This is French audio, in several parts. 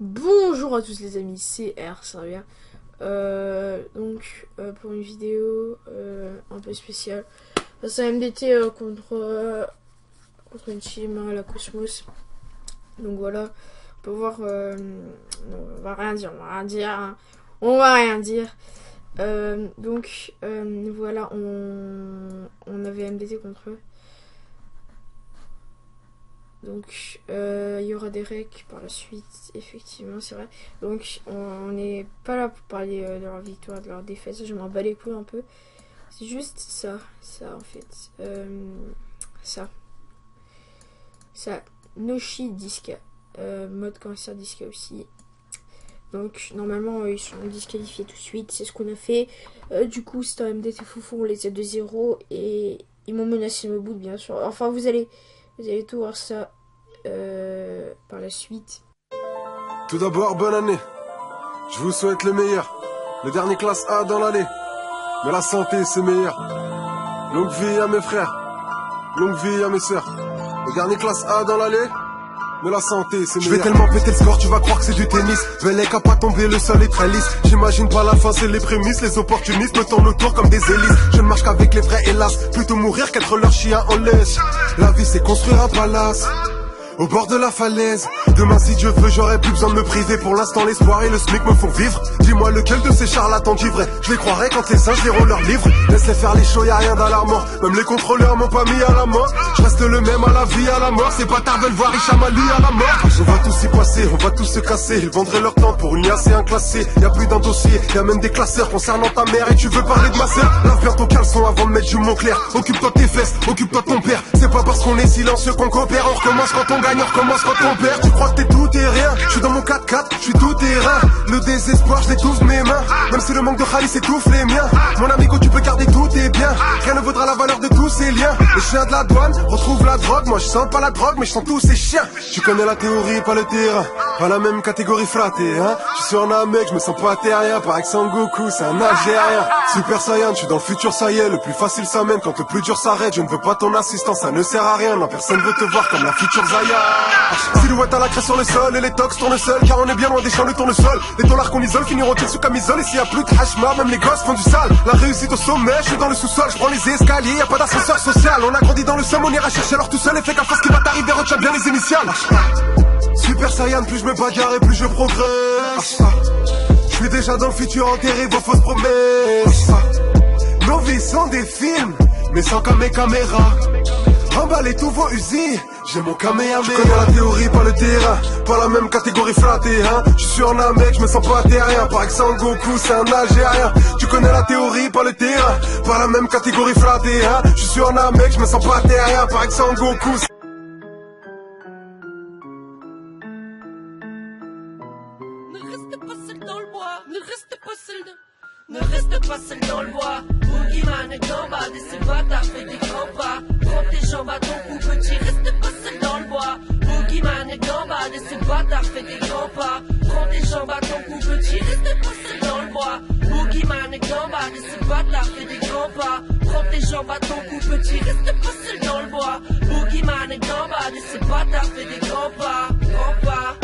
Bonjour à tous les amis, c'est Servia. Pour une vidéo un peu spéciale, c'est un MDT contre une team la Cosmos. Donc voilà, on peut voir, on va rien dire, on va rien dire. Voilà, on avait MDT contre eux. Donc il y aura des recs par la suite, effectivement, c'est vrai. Donc on n'est pas là pour parler de leur victoire, de leur défaite, ça, je m'en bats les couilles un peu. C'est juste ça en fait. Ça, Noshi Disca, mode cancer Disca aussi. Donc normalement ils sont disqualifiés tout de suite, c'est ce qu'on a fait. Du coup c'est un MDT foufou, on les a 2-0 et ils m'ont menacé de me boot bien sûr. Enfin vous allez tout voir ça par la suite. Tout d'abord, bonne année. Je vous souhaite le meilleur. Le dernier classe A dans l'allée. Mais la santé, c'est meilleur. Longue vie à mes frères. Longue vie à mes sœurs. Le dernier classe A dans l'allée. Mais la santé, c'est meilleur. Je vais tellement péter le score, tu vas croire que c'est du tennis. Velek a pas tombé, le sol est très lisse. J'imagine pas la fin, c'est les prémices. Les opportunistes me tournent autour comme des hélices. Je ne marche qu'avec les vrais, hélas. Plutôt mourir qu'être leur chien en laisse. La vie, c'est construire un palace au bord de la falaise. Demain si Dieu veut, j'aurai plus besoin de me priver. Pour l'instant l'espoir et le SMIC me font vivre. Dis-moi lequel de ces charlatans dit vrai. Je les croirais quand les singes liront leurs livres. Laisse-les faire les shows, y'a rien d'alarmant. Même les contrôleurs m'ont pas mis à la mort. Je reste le même à la vie, à la mort. Ces bâtards veulent voir Hicham Ali à la mort. On va tous y passer, on va tous se casser. Ils vendraient leur temps pour une liasse et un classé. Y'a plus d'un dossier, y'a même des classeurs concernant ta mère. Et tu veux parler de ma sœur? Lave bien ton caleçon avant de mettre du Montclair. Occupe-toi de tes fesses, occupe-toi de ton père. C'est pas parce qu'on est silencieux qu'on coopère. On recommence quand on gagne, on recommence quand on perd. Tu crois que t'es tout et rien? Je suis dans mon 4x4, je suis tout terrain. Le désespoir, je l'étouffe de mes mains. Même si le manque de Khalis étouffe les miens. Mon amigo, tu peux garder tout tes biens. Rien ne vaudra la valeur de tous ces liens. Les chiens de la douane retrouvent la drogue. Moi je sens pas la drogue, mais je sens tous ces chiens. Tu connais la théorie, pas le terrain. Pas la même catégorie fraté, hein. Je suis en mec, je me sens pas terrien. Pareil que Sangoku, c'est un Algérien. Super Saiyan, je suis dans le futur, ça y est. Le plus facile ça mène quand le plus dur s'arrête. Je ne veux pas ton assistance, ça ne sert à rien. Non, personne veut te voir comme la future Zaya. Silhouette à la craie sur le sol et les tox tournent seuls. Car on est bien loin des champs de tournesol. Les dollars qu'on isole finiront-ils sous camisole. Et s'il y a plus de hashma, même les gosses font du sale. La réussite au sommet, je suis dans le sous-sol. Je prends les escaliers, y a pas d'ascenseur social. On a grandi dans le somme, on ira chercher l'or tout seul. Et fais gaffe à ce qui va t'arriver, retiens bien les initiales. Super Saiyan, plus je me bagarre et plus je progresse. Je suis déjà dans le futur, enterré vos fausses promesses. Nos vies sont des films, mais sans caméra. Emballez tous vos usines, j'ai mon Kamehameha. Je connais la théorie, pas le terrain. Pas la même catégorie flattée, hein. Je suis en mec, je me sens pas terrien. Par exemple Sangoku, c'est un Algérien. Tu connais la théorie, pas le terrain. Pas la même catégorie flattée, hein. Je suis en mec, je me sens pas terrien. Par exemple Sangoku. Ne reste pas seul dans le bois. Boogeyman est gambade et ses bâtards fait des grands pas. Prends tes jambes à ton cou petit, reste pas seul dans le bois. Boogeyman est gambade et ses bâtards fait des grands pas. Prends tes jambes à ton cou petit, reste pas seul dans le bois. Boogeyman est gambade et ses bâtards fait des grands pas. Prends tes jambes à ton cou petit, reste pas seul dans le bois. Boogeyman est gambade et ses bâtards fait des grands pas. Grands pas.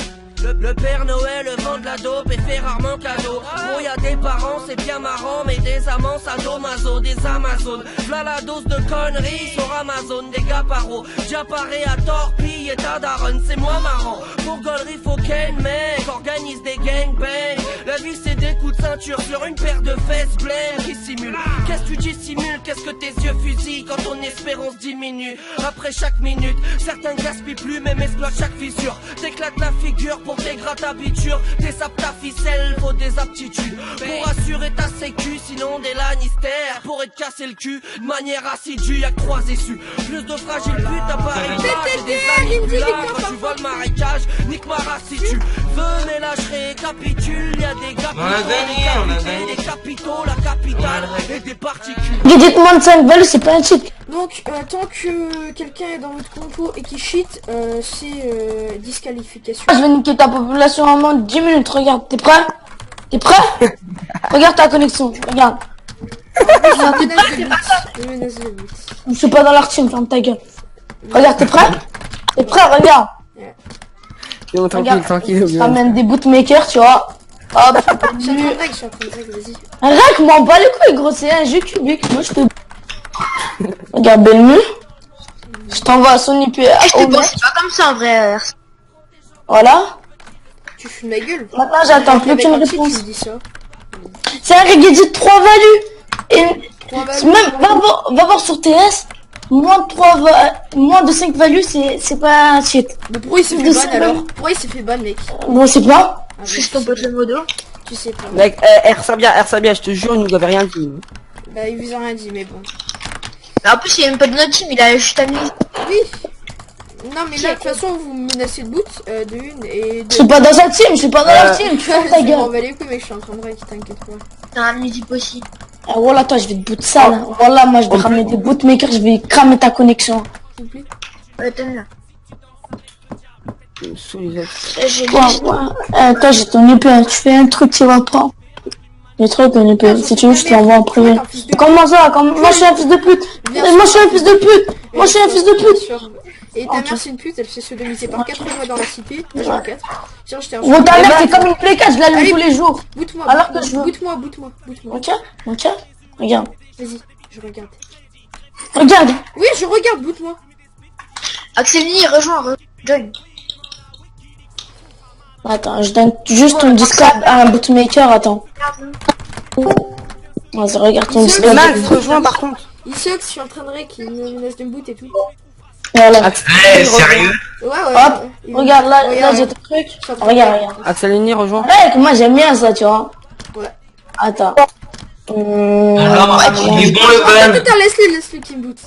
Le Père Noël vend de la dope et fait rarement cadeau. Bon, y a des parents, c'est bien marrant, mais des amants, sadomaso, des Amazones. V'là la dose de conneries sur Amazon, des gars paro. J'apparais à torpille et ta daronne, c'est moi marrant. Pour gaulerie, faut qu'un mec organise des gangbangs. La vie, c'est des coups de ceinture sur une paire de fesses blêmes qui simulent. Qu'est-ce que tu dissimules, qu'est-ce que tes yeux fusillent quand ton espérance diminue. Après chaque minute, certains gaspillent plus, même exploitent chaque fissure. T'éclates la figure pour tes grattes habitures, tes sapes ta ficelle, faut des aptitudes pour assurer ta sécu, sinon des Lannister pourraient te casser le cul de manière assidue. Y'a que 3 issues, plus de fragiles putes à Paris. Et des manipulateurs quand tu vois le marécage, nique ma race si tu veux, mais là je récapitule. Y'a des capitaux, des capitaux, la capitale et des particules. Dites moins de 5 balles, c'est pas un cheat. Donc tant que quelqu'un est dans votre compo et qui cheat, c'est disqualification. Je vais niquer ta population en moins de 10 minutes, regarde, t'es prêt? T'es prêt? Regarde ta connexion, regarde. Je suis pas dans leur team, ferme ta gueule. Regarde, t'es prêt? T'es prêt, regarde. Non, tranquille, Regarde, tranquille. je bien. ramène des bootmakers, tu vois. Hop, Je suis en train de règle, je suis en train de règle, vas-y. Rec, m'en bats les couilles, gros, c'est un jeu cubique. Moi, je te... Regarde, Belmu. Je t'envoie à son IP. Je te pense pas comme ça en vrai. Voilà. Tu fous de ma gueule. Maintenant, j'attends plus Avec qu'une un cheat, réponse. tu me dis ça. C'est un Regedit 3 values. Et Trois values, même, va voir sur TS. Moins de 5 values, c'est pas un cheat. Mais pourquoi il s'est fait de ban ça, alors? même. Pourquoi il s'est fait ban, mec? Bon, c'est pas. Ah, Je suis ton pote le modo. Tu sais pas. Mec, R Sabia, je te jure, il nous avait rien dit. Bah, il vous a rien dit, mais bon. En plus, il est même pas de notre team, il a juste amené. Oui. Non, mais là, de toute façon, vous me menacez de boot, de une et de. Je suis pas dans sa team, je suis pas dans la team. Tu Tu vois, fermes ta je m'en gueule. bats les couilles, mec, je suis en train de règle, t'inquiète pas. T'as un multiple aussi. Ah, voilà, toi, je vais te boot ça, là. Voilà, moi, je vais ramener des bootmakers, je vais cramer ta connexion. S'il vous plaît. Attends là. Sous les autres. J'ai Toi, j'ai ton IP, hein. Tu fais un truc, tu vas pas. Le truc, ton IP. Si tu veux, je te l'envoie en privé. Comment ça? Moi, je suis un fils de pute. Moi, je suis un fils de pute. Moi, je suis un fils de pute. Et ta mère, c'est une pute, elle se fait sodomiser par 4 mois dans la cité. Genre 4. Tiens, je t'ai Gros, ta mère, c'est comme une plécade, je l'allume Allez. tous les jours. Boute-moi, Alors que je veux. boute-moi. Ok? Ok? Regarde. Vas-y, je regarde. Regarde. Oui, je regarde, boute-moi. Axelini, rejoins, join. Attends, je donne juste ton Discord à un bootmaker, attends. Vas-y, regarde ton Discord. Max, rejoins par contre. Il suck, je suis en train de rec, il me menace de me boot et tout. Voilà. Eh, sérieux? Ouais. Hop, Il- regarde, là regarde, j'ai ton truc. je suis en train de Regarde, rec. regarde. Axelini, rejoins. Mec, moi j'aime bien ça, tu vois. Ouais. Attends. Alors, il est bon le ban. Attends, laisse-le qui me boot.